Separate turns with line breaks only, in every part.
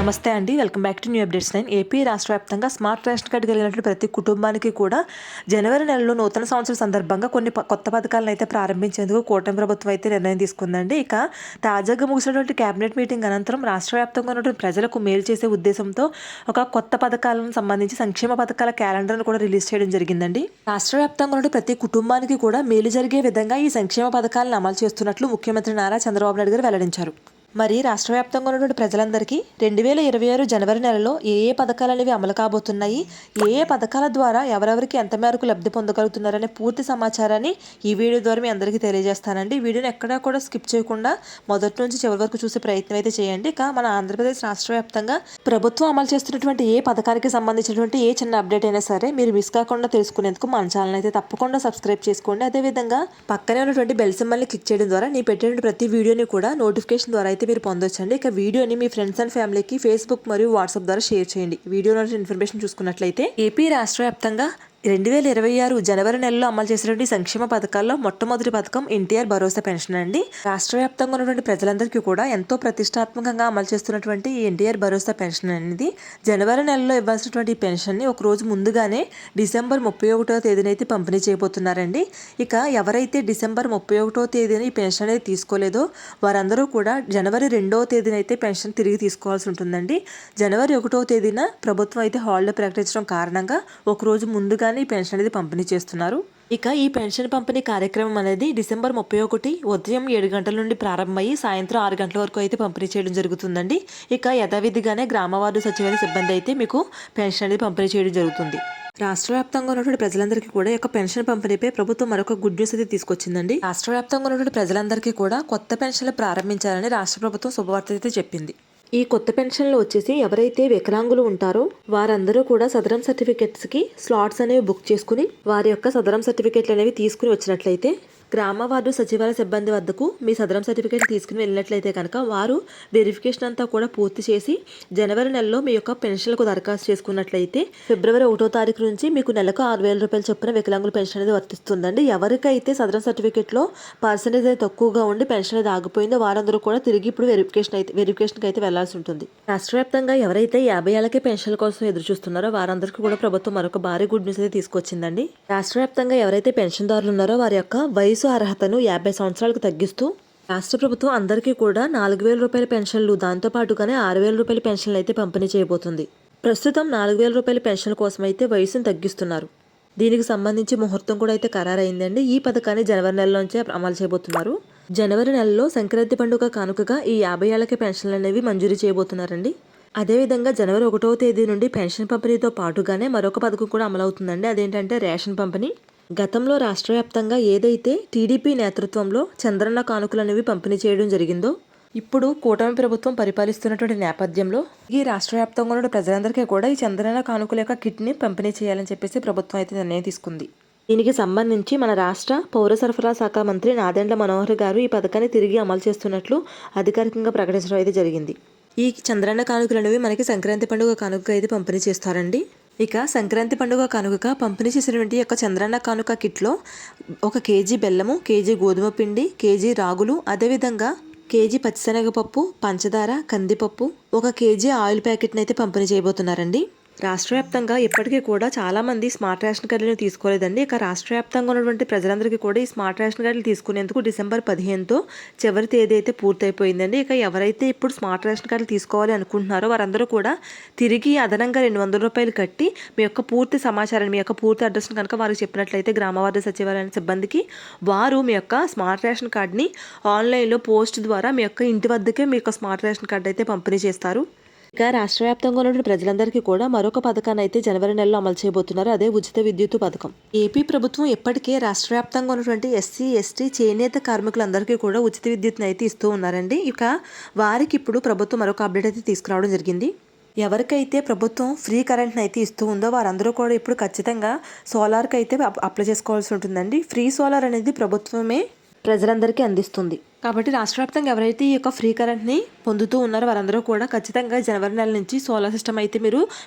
నమస్తే అండి, welcome back to new updates 9. AP రాష్ట్ర వ్యాప్తంగా స్మార్ట్ రేషన్ కార్డు కలిగినటువంటి ప్రతి కుటుంబానికి కూడా జనవరి నెలలో నూతన సంవత్సరం సందర్భంగా కొన్ని కొత్త పథకాలను అయితే ప్రారంభించేందుకు కూటమి ప్రభుత్వం అయితే నిర్ణయం తీసుకుందండి. ఇక తాజాగా ముగిసినటువంటి కేబినెట్ మీటింగ్ అనంతరం రాష్ట్ర వ్యాప్తంగా ఉన్నటువంటి ప్రజలకు మేలు చేసే ఉద్దేశంతో ఒక కొత్త పథకాలను సంబంధించి సంక్షేమ పథకాల క్యాలెండర్ను కూడా రిలీజ్ చేయడం జరిగిందండి. రాష్ట్ర వ్యాప్తంగా ఉన్న ప్రతి కుటుంబానికి కూడా మేలు జరిగే విధంగా ఈ సంక్షేమ పథకాలను అమలు చేస్తున్నట్లు ముఖ్యమంత్రి నారా చంద్రబాబు నాయుడు గారు వెల్లడించారు. మరి రాష్ట్ర వ్యాప్తంగా ఉన్నటువంటి ప్రజలందరికీ 2026 జనవరి నెలలో ఏ పథకాలు అనేవి అమలు కాబోతున్నాయి, ఏ పథకాల ద్వారా ఎవరెవరికి ఎంత మేరకు లబ్ధి పొందగలుగుతున్నారనే పూర్తి సమాచారాన్ని ఈ వీడియో ద్వారా మీ అందరికీ తెలియజేస్తానండి. వీడియోని ఎక్కడా కూడా స్కిప్ చేయకుండా మొదటి నుంచి చివరి వరకు చూసే ప్రయత్నం అయితే చేయండి. ఇక మన ఆంధ్రప్రదేశ్ రాష్ట్ర వ్యాప్తంగా ప్రభుత్వం అమలు చేస్తున్నటువంటి ఏ పథకానికి సంబంధించినటువంటి ఏ చిన్న అప్డేట్ అయినా సరే మీరు మిస్ కాకుండా తెలుసుకునేందుకు మన ఛానల్ అయితే తప్పకుండా సబ్స్క్రైబ్ చేసుకోండి. అదేవిధంగా పక్కనే ఉన్నటువంటి బెల్ సింబల్ని క్లిక్ చేయడం ద్వారా నేను పెట్టినటువంటి ప్రతి వీడియోని కూడా నోటిఫికేషన్ ద్వారా అయితే మీరు పొందొచ్చండి. ఇక వీడియోని మీ ఫ్రెండ్స్ అండ్ ఫ్యామిలీకి ఫేస్బుక్ మరియు వాట్సాప్ ద్వారా షేర్ చేయండి. వీడియోలో ఇన్ఫర్మేషన్ చూసుకున్నట్లయితే ఏపీ రాష్ట్ర వ్యాప్తంగా 2026 జనవరి నెలలో అమలు చేసినటువంటి సంక్షేమ పథకాల్లో మొట్టమొదటి పథకం ఎన్టీఆర్ భరోసా పెన్షన్ అండి. రాష్ట్ర వ్యాప్తంగా ఉన్నటువంటి ప్రజలందరికీ కూడా ఎంతో ప్రతిష్టాత్మకంగా అమలు చేస్తున్నటువంటి ఈ ఎన్టీఆర్ భరోసా పెన్షన్ అనేది జనవరి నెలలో ఇవ్వాల్సినటువంటి ఈ పెన్షన్ని ఒక రోజు ముందుగానే డిసెంబర్ 31వ తేదీన అయితే పంపిణీ చేయబోతున్నారండి. ఇక ఎవరైతే డిసెంబర్ 31వ తేదీన ఈ పెన్షన్ అనేది తీసుకోలేదో వారందరూ కూడా జనవరి 2వ తేదీన అయితే పెన్షన్ తిరిగి తీసుకోవాల్సి ఉంటుందండి. జనవరి 1వ తేదీన ప్రభుత్వం అయితే హాలిడే ప్రకటించడం కారణంగా ఒక రోజు ముందుగా ఈ పెన్షన్ అనేది పంపిణీ చేస్తున్నారు. ఇక ఈ పెన్షన్ పంపిణీ కార్యక్రమం అనేది డిసెంబర్ 31 ఉదయం 7 గంటల నుండి ప్రారంభమయ్యి సాయంత్రం 6 గంటల వరకు అయితే పంపిణీ చేయడం జరుగుతుందండి. ఇక యథావిధిగానే గ్రామ వార్డు సచివాలయ సిబ్బంది అయితే మీకు పెన్షన్ అనేది పంపిణీ చేయడం జరుగుతుంది. రాష్ట్ర వ్యాప్తంగా ఉన్నటువంటి ప్రజలందరికీ కూడా ఈ యొక్క పెన్షన్ పంపిణీపై ప్రభుత్వం మరొక గుడ్ న్యూస్ అయితే తీసుకొచ్చిందండి. రాష్ట్ర వ్యాప్తంగా ఉన్నటువంటి ప్రజలందరికీ కూడా కొత్త పెన్షన్లు ప్రారంభించాలని రాష్ట్ర ప్రభుత్వం శుభవార్త అయితే చెప్పింది. ఈ కొత్త పెన్షన్లు వచ్చేసి ఎవరైతే వికలాంగులు ఉంటారో వారందరూ కూడా సదరం సర్టిఫికెట్స్కి స్లాట్స్ అనేవి బుక్ చేసుకుని వారి యొక్క సదరం సర్టిఫికెట్లు అనేవి తీసుకుని వచ్చినట్లయితే గ్రామ వార్డు సచివాలయ సిబ్బంది వద్దకు మీ సదరం సర్టిఫికేట్ తీసుకుని వెళ్ళినట్లయితే కనుక వారు వెరిఫికేషన్ అంతా కూడా పూర్తి చేసి జనవరి నెలలో మీ యొక్క పెన్షన్లకు దరఖాస్తు చేసుకున్నట్లయితే ఫిబ్రవరి 1వ తారీఖు నుంచి మీకు నెలకు 6,000 రూపాయలు చొప్పున వికలాంగుల పెన్షన్ అనేది వర్తిస్తుందండి. ఎవరికైతే సదరం సర్టిఫికేట్లో పర్సెంటేజ్ అయితే తక్కువగా ఉండి పెన్షన్ అనేది ఆగిపోయిందో వారందరూ కూడా తిరిగి ఇప్పుడు వెరిఫికేషన్కి అయితే వెళ్లాల్సి ఉంటుంది. రాష్ట్ర వ్యాప్తంగా ఎవరైతే 50 ఏళ్లకే పెన్షన్ల కోసం ఎదురు చూస్తున్నారో వారందరికీ కూడా ప్రభుత్వం మరొక భారీ గుడ్ న్యూస్ అయితే తీసుకొచ్చిందండి. రాష్ట్ర వ్యాప్తంగా ఎవరైతే పెన్షన్దారులు ఉన్నారో వారి యొక్క వయసు అర్హతను 50 సంవత్సరాలకు తగ్గిస్తూ రాష్ట్ర ప్రభుత్వం అందరికీ కూడా 4,000 రూపాయల పెన్షన్లు దాంతో పాటుగానే 6,000 రూపాయల పెన్షన్లు అయితే పంపిణీ చేయబోతుంది. ప్రస్తుతం 4,000 రూపాయల పెన్షన్ల కోసం అయితే వయసును తగ్గిస్తున్నారు. దీనికి సంబంధించి ముహూర్తం కూడా అయితే ఖరారైందండి. ఈ పథకాన్ని జనవరి నెలలోంచే అమలు చేయబోతున్నారు. జనవరి నెలలో సంక్రాంతి పండుగ కానుకగా ఈ 50 ఏళ్లకే పెన్షన్లు అనేవి మంజూరు చేయబోతున్నారండి. అదేవిధంగా జనవరి 1వ తేదీ నుండి పెన్షన్ పంపిణీతో పాటుగానే మరొక పథకం కూడా అమలవుతుందండి. అదేంటంటే రేషన్ పంపిణీ. గతంలో రాష్ట్ర వ్యాప్తంగా ఏదైతే టీడీపీ నేతృత్వంలో చంద్రన్న కానుకలు అనేవి పంపిణీ చేయడం జరిగిందో ఇప్పుడు కూటమి ప్రభుత్వం పరిపాలిస్తున్నటువంటి నేపథ్యంలో ఈ రాష్ట్ర వ్యాప్తంగా ఉన్న ప్రజలందరికీ కూడా ఈ చంద్రన్న కానుకల యొక్క కిట్ని పంపిణీ చేయాలని చెప్పేసి ప్రభుత్వం అయితే నిర్ణయం తీసుకుంది. దీనికి సంబంధించి మన రాష్ట్ర పౌర సరఫరా శాఖ మంత్రి నాదెండ్ల మనోహర్ గారు ఈ పథకాన్ని తిరిగి అమలు చేస్తున్నట్లు అధికారికంగా ప్రకటించడం అయితే జరిగింది. ఈ చంద్రన్న కానుకలు అనేవి మనకి సంక్రాంతి పండుగ కానుక అయితే పంపిణీ చేస్తారండి. ఇక సంక్రాంతి పండుగ కానుకగా పంపిణీ చేసినటువంటి యొక్క చంద్రన్న కానుక కిట్లో 1 కేజీ బెల్లము, కేజీ గోధుమ పిండి, కేజీ రాగులు, అదేవిధంగా కేజీ పచ్చిశనగపప్పు, పంచదార, కందిపప్పు, 1 కేజీ ఆయిల్ ప్యాకెట్ని అయితే పంపిణీ చేయబోతున్నారండి. రాష్ట్ర వ్యాప్తంగా ఇప్పటికీ కూడా చాలామంది స్మార్ట్ రేషన్ కార్డులను తీసుకోలేదండి. ఇక రాష్ట్ర వ్యాప్తంగా ఉన్నటువంటి ప్రజలందరికీ కూడా ఈ స్మార్ట్ రేషన్ కార్డులు తీసుకునేందుకు డిసెంబర్ 15తో చివరి తేదీ అయితే పూర్తయిపోయిందండి. ఇక ఎవరైతే ఇప్పుడు స్మార్ట్ రేషన్ కార్డులు తీసుకోవాలి అనుకుంటున్నారో వారందరూ కూడా తిరిగి అదనంగా 200 రూపాయలు కట్టి మీ యొక్క పూర్తి సమాచారాన్ని, మీ యొక్క పూర్తి అడ్రస్ని కనుక వారికి చెప్పినట్లయితే గ్రామ వార్డు సచివాలయ సిబ్బందికి వారు మీ యొక్క స్మార్ట్ రేషన్ కార్డుని ఆన్లైన్లో పోస్ట్ ద్వారా మీ యొక్క ఇంటి వద్దకే మీ యొక్క స్మార్ట్ రేషన్ కార్డు అయితే పంపిణీ చేస్తారు. ఇక రాష్ట్ర వ్యాప్తంగా ఉన్నటువంటి ప్రజలందరికీ కూడా మరొక పథకాన్ని అయితే జనవరి నెలలో అమలు చేయబోతున్నారు. అదే ఉచిత విద్యుత్ పథకం. ఏపీ ప్రభుత్వం ఇప్పటికే రాష్ట్ర వ్యాప్తంగా ఉన్నటువంటి ఎస్సీ, ఎస్టీ, చేనేత కార్మికులందరికీ కూడా ఉచిత విద్యుత్ని అయితే ఇస్తూ ఉన్నారండి. ఇక వారికి ఇప్పుడు ప్రభుత్వం మరొక అప్డేట్ అయితే తీసుకురావడం జరిగింది. ఎవరికైతే ప్రభుత్వం ఫ్రీ కరెంట్ని అయితే ఇస్తూ ఉందో వారందరూ కూడా ఇప్పుడు ఖచ్చితంగా సోలార్కి అయితే అప్లై చేసుకోవాల్సి ఉంటుందండి. ఫ్రీ సోలార్ అనేది ప్రభుత్వమే ప్రజలందరికీ అందిస్తుంది. కాబట్టి రాష్ట్ర వ్యాప్తంగా ఎవరైతే ఈ యొక్క ఫ్రీ కరెంట్ని పొందుతూ ఉన్నారో వారందరూ కూడా ఖచ్చితంగా జనవరి నెల నుంచి సోలార్ సిస్టమ్ అయితే మీరు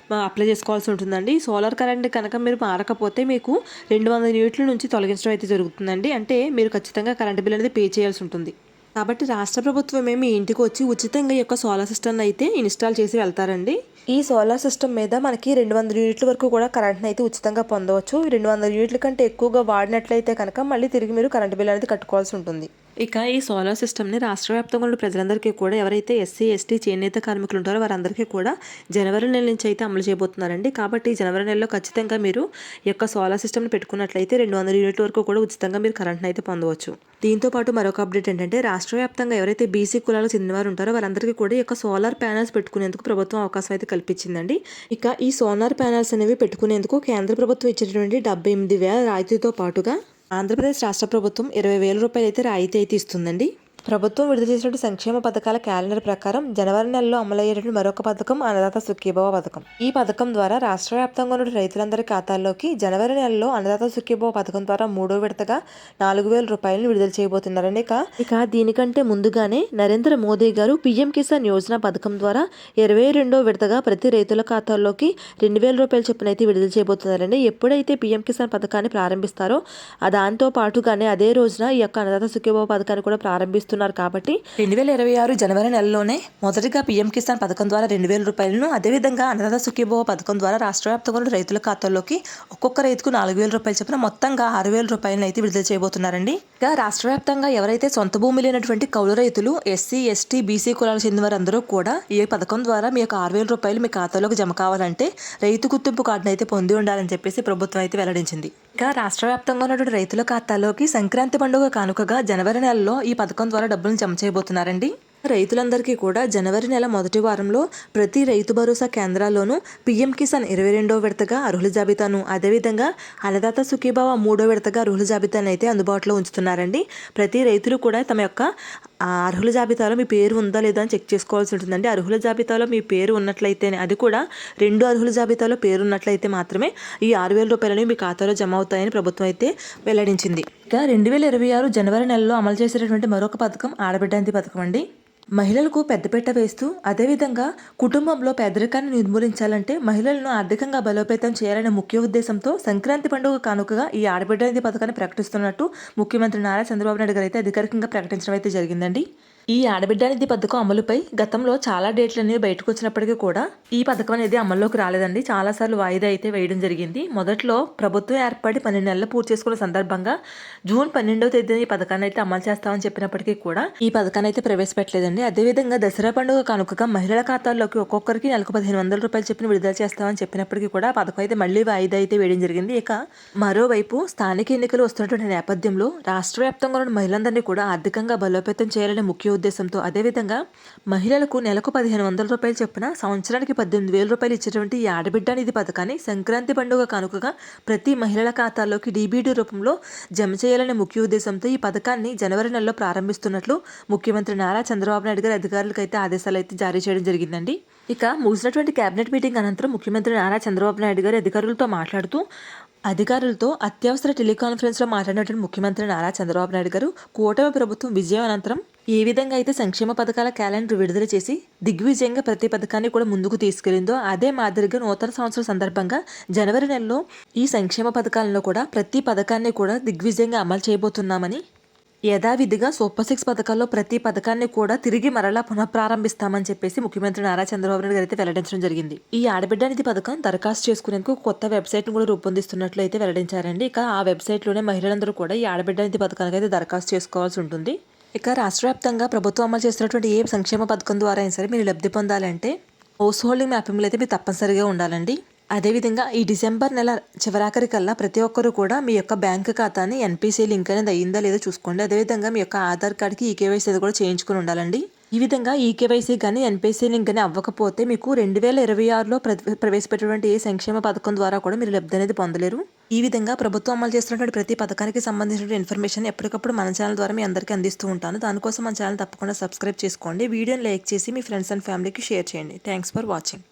అప్లై చేసుకోవాల్సి ఉంటుందండి. సోలార్ కరెంట్ కనుక మీరు మారకపోతే మీకు 200 యూనిట్ల నుంచి తొలగించడం అయితే జరుగుతుందండి. అంటే మీరు ఖచ్చితంగా కరెంట్ బిల్ అనేది పే చేయాల్సి ఉంటుంది. కాబట్టి రాష్ట్ర ప్రభుత్వమే మీ ఇంటికి వచ్చి ఉచితంగా ఈ యొక్క సోలార్ సిస్టమ్ని అయితే ఇన్స్టాల్ చేసి వెళ్తారండి. ఈ సోలార్ సిస్టమ్ మీద మనకి 200 యూనిట్ల వరకు కూడా కరెంట్ని అయితే ఉచితంగా పొందవచ్చు. 200 యూనిట్ల కంటే ఎక్కువగా వాడినట్లయితే కనుక మళ్ళీ తిరిగి మీరు కరెంట్ బిల్ అనేది కట్టుకోవాల్సి ఉంటుంది. ఇక ఈ సోలార్ సిస్టమ్ని రాష్ట్ర వ్యాప్తంగా ఉన్న ప్రజలందరికీ కూడా ఎవరైతే ఎస్సీ ఎస్టీ చేనేత కార్మికులు ఉంటారో వారందరికీ కూడా జనవరి నెల నుంచి అయితే అమలు చేయబోతున్నారండి. కాబట్టి జనవరి నెలలో ఖచ్చితంగా మీరు ఈ యొక్క సోలార్ సిస్టమ్ని పెట్టుకున్నట్లయితే 200 యూనిట్ల వరకు కూడా ఉచితంగా మీరు కరెంట్ని అయితే పొందవచ్చు. దీంతో పాటు మరొక అప్డేట్ ఏంటంటే రాష్ట్ర వ్యాప్తంగా ఎవరైతే బీసీ కులాలకు చెందినవారు ఉంటారో వారందరికీ కూడా ఈ యొక్క సోలార్ ప్యానెల్స్ పెట్టుకునేందుకు ప్రభుత్వం అవకాశం అయితే కల్పించిందండి. ఇక ఈ సోలార్ ప్యానెల్స్ అనేవి పెట్టుకునేందుకు కేంద్ర ప్రభుత్వం ఇచ్చినటువంటి 78,000 రాయితీతో పాటుగా ఆంధ్రప్రదేశ్ రాష్ట్ర ప్రభుత్వం 20,000 రూపాయలు అయితే రాయితీ అయితే ఇస్తుందండి. ప్రభుత్వం విడుదల చేసినటువంటి సంక్షేమ పథకాల క్యాలెండర్ ప్రకారం జనవరి నెలలో అమలయ్యేటువంటి మరొక పథకం అన్నదాత సుఖీభవ పథకం. ఈ పథకం ద్వారా రాష్ట్ర వ్యాప్తంగా ఉన్న రైతులందరి ఖాతాల్లోకి జనవరి నెలలో అన్నదాత సుఖీభవ పథకం ద్వారా 3వ విడతగా 4,000 రూపాయలను విడుదల చేయబోతున్నారండి. ఇక దీనికంటే ముందుగానే నరేంద్ర మోదీ గారు పీఎం కిసాన్ యోజన పథకం ద్వారా 22వ విడతగా ప్రతి రైతుల ఖాతాల్లోకి 2,000 రూపాయల చొప్పున అయితే విడుదల చేయబోతున్నారండి. ఎప్పుడైతే పీఎం కిసాన్ పథకాన్ని ప్రారంభిస్తారో దాంతో పాటుగానే అదే రోజున ఈ యొక్క అన్నదాత సుఖీభవ పథకాన్ని కూడా ప్రారంభిస్తున్నారు. కాబట్టి 2026 జనవరి నెలలోనే మొదటిగా పీఎం కిసాన్ పథకం ద్వారా 2,000 రూపాయలను, అదేవిధంగా అన్నదాత సుఖీభవ పథకం ద్వారా రాష్ట్ర వ్యాప్తంగా రైతుల ఖాతాల్లోకి ఒక్కొక్క రైతుకు 4,000 రూపాయలు చొప్పున మొత్తంగా 6,000 రూపాయలను అయితే విడుదల చేయబోతున్నారండి. ఇక రాష్ట్ర వ్యాప్తంగా ఎవరైతే సొంత భూమి లేనటువంటి కౌలు రైతులు, ఎస్సీ ఎస్టీ బీసీ కులాలకు చెందిన వారందరూ కూడా ఈ పథకం ద్వారా మీ యొక్క 6,000 రూపాయలు మీ ఖాతాలోకి జమ కావాలంటే రైతు గుర్తింపు కార్డును అయితే పొంది ఉండాలని చెప్పేసి ప్రభుత్వం అయితే వెల్లడించింది. ఇక రాష్ట్ర వ్యాప్తంగా ఉన్నటువంటి రైతుల ఖాతాలోకి సంక్రాంతి పండుగ కానుకగా జనవరి నెలలో ఈ పథకం ద్వారా డబ్బులను జమ చేయబోతున్నారండి. రైతులందరికీ కూడా జనవరి నెల మొదటి వారంలో ప్రతి రైతు భరోసా కేంద్రాల్లోనూ పీఎం కిసాన్ 22వ విడతగా అర్హుల జాబితాను, అదేవిధంగా అన్నదాత సుఖీభవ 3వ విడతగా అర్హుల జాబితాను అయితే అందుబాటులో ఉంచుతున్నారండి. ప్రతి రైతులు కూడా తమ యొక్క అర్హుల జాబితాలో మీ పేరు ఉందా లేదా అని చెక్ చేసుకోవాల్సి ఉంటుందండి. అర్హుల జాబితాలో మీ పేరు ఉన్నట్లయితేనే, అది కూడా 2 అర్హుల జాబితాలో పేరు ఉన్నట్లయితే మాత్రమే ఈ 6,000 రూపాయలని మీ ఖాతాలో జమ అవుతాయని ప్రభుత్వం అయితే వెల్లడించింది. ఇక 2026 జనవరి నెలలో అమలు చేసేటటువంటి మరొక పథకం ఆడబిడ్డంతి పథకం అండి. మహిళలకు పెద్దపీట వేస్తూ, అదేవిధంగా కుటుంబంలో పేదరికాన్ని నిర్మూలించాలంటే మహిళలను ఆర్థికంగా బలోపేతం చేయాలనే ముఖ్య ఉద్దేశంతో సంక్రాంతి పండుగ కానుకగా ఈ ఆడబిడ్డ పథకాన్ని ప్రకటిస్తున్నట్టు ముఖ్యమంత్రి నారా చంద్రబాబు నాయుడు గారు అయితే అధికారికంగా ప్రకటించడం అయితే జరిగిందండి. ఈ ఆడబిడ్డ నిధి పథకం అమలుపై గతంలో చాలా డేట్లు అనేవి బయటకు వచ్చినప్పటికీ కూడా ఈ పథకం అనేది అమల్లోకి రాలేదండి. చాలాసార్లు వాయిదా అయితే వేయడం జరిగింది. మొదట్లో ప్రభుత్వం ఏర్పడి 12 నెలలు పూర్తి చేసుకున్న సందర్భంగా జూన్ 12వ తేదీన ఈ పథకాన్ని అయితే అమలు చేస్తామని చెప్పినప్పటికీ కూడా ఈ పథకాన్ని అయితే ప్రవేశపెట్టలేదండి. అదేవిధంగా దసరా పండుగ కానుకగా మహిళల ఖాతాల్లోకి ఒక్కొక్కరికి నెలకు 1,500 రూపాయలు చెప్పిన విడుదల చేస్తామని చెప్పినప్పటికీ కూడా పథకం అయితే మళ్ళీ వాయిదా అయితే వేయడం జరిగింది. ఇక మరోవైపు స్థానిక ఎన్నికలు వస్తున్నటువంటి నేపథ్యంలో రాష్ట్ర వ్యాప్తంగా ఉన్న మహిళలందరినీ కూడా ఆర్థికంగా బలోపేతం చేయాలనే ముఖ్య ఉద్దేశంతో, అదేవిధంగా మహిళలకు నెలకు 1,500 రూపాయలు చొప్పున సంవత్సరానికి 18,000 రూపాయలు ఇచ్చేటువంటి ఈ ఆడబిడ్డ నిధి పథకాన్ని సంక్రాంతి పండుగ కానుకగా ప్రతి మహిళల ఖాతాల్లోకి డీబీటీ రూపంలో జమ చేయాలనే ముఖ్య ఉద్దేశంతో ఈ పథకాన్ని జనవరి నెలలో ప్రారంభిస్తున్నట్లు ముఖ్యమంత్రి నారా చంద్రబాబు నాయుడు గారు అధికారులకు అయితే ఆదేశాలు అయితే జారీ చేయడం జరిగిందండి. ఇక ముగిసినటువంటి కేబినెట్ మీటింగ్ అనంతరం ముఖ్యమంత్రి నారా చంద్రబాబు నాయుడు గారు అధికారులతో అత్యవసర టెలికాన్ఫరెన్స్లో మాట్లాడినటువంటి ముఖ్యమంత్రి నారా చంద్రబాబు నాయుడు గారు కూటమి ప్రభుత్వం విజయం అనంతరం ఏ విధంగా అయితే సంక్షేమ పథకాల క్యాలెండర్ విడుదల చేసి దిగ్విజయంగా ప్రతి పథకాన్ని కూడా ముందుకు తీసుకెళ్లిందో అదే మాదిరిగా నూతన సంవత్సరం సందర్భంగా జనవరి నెలలో ఈ సంక్షేమ పథకాలను కూడా ప్రతి పథకాన్ని కూడా దిగ్విజయంగా అమలు చేయబోతున్నామని, యథావిధిగా సూపర్ 6 పథకాల్లో ప్రతి పథకాన్ని కూడా తిరిగి మరలా పునఃప్రారంభిస్తామని చెప్పేసి ముఖ్యమంత్రి నారా చంద్రబాబు నాయుడు గారు అయితే వెల్లడించడం జరిగింది. ఈ ఆడబిడ్డ నిధి పథకం దరఖాస్తు చేసుకునేందుకు కొత్త వెబ్సైట్ను కూడా రూపొందిస్తున్నట్లు అయితే వెల్లడించారండి. ఇక ఆ వెబ్సైట్లోనే మహిళలందరూ కూడా ఈ ఆడబిడ్డ నిధి పథకానికి అయితే దరఖాస్తు చేసుకోవాల్సి ఉంటుంది. ఇక రాష్ట్ర వ్యాప్తంగా ప్రభుత్వం అమలు చేస్తున్నటువంటి ఏ సంక్షేమ పథకం ద్వారా అయినా సరే మీరు లబ్ధి పొందాలంటే హౌస్ హోల్డింగ్ మ్యాపింగ్లో అయితే మీరు తప్పనిసరిగా ఉండాలండి. అదేవిధంగా ఈ డిసెంబర్ నెల చివరాఖరికల్లా ప్రతి ఒక్కరు కూడా మీ యొక్క బ్యాంకు ఖాతాని ఎన్పిసి లింక్ అనేది అయ్యిందా లేదో చూసుకోండి. అదేవిధంగా మీ యొక్క ఆధార్ కార్డ్కి ఈకేవైసీ అనేది కూడా చేయించుకుని ఉండాలండి. ఈ విధంగా ఈకేవైసీ కానీ ఎన్పిసి లింక్ కానీ అవ్వకపోతే మీకు 2026లో ప్రవేశపెట్టినటువంటి ఏ సంక్షేమ పథకం ద్వారా కూడా మీరు లబ్ధి అనేది పొందలేరు. ఈ విధంగా ప్రభుత్వం అమలు చేస్తున్నటువంటి ప్రతి పథకానికి సంబంధించిన ఇన్ఫర్మేషన్ ఎప్పటికప్పుడు మన ఛానల్ ద్వారా మీ అందరికీ అందిస్తూ ఉంటాను. దానికోసం మన ఛానల్ తప్పకుండా సబ్స్క్రైబ్ చేసుకోండి. వీడియోని లైక్ చేసి మీ ఫ్రెండ్స్ అండ్ ఫ్యామిలీకి షేర్ చేయండి. Thanks for watching.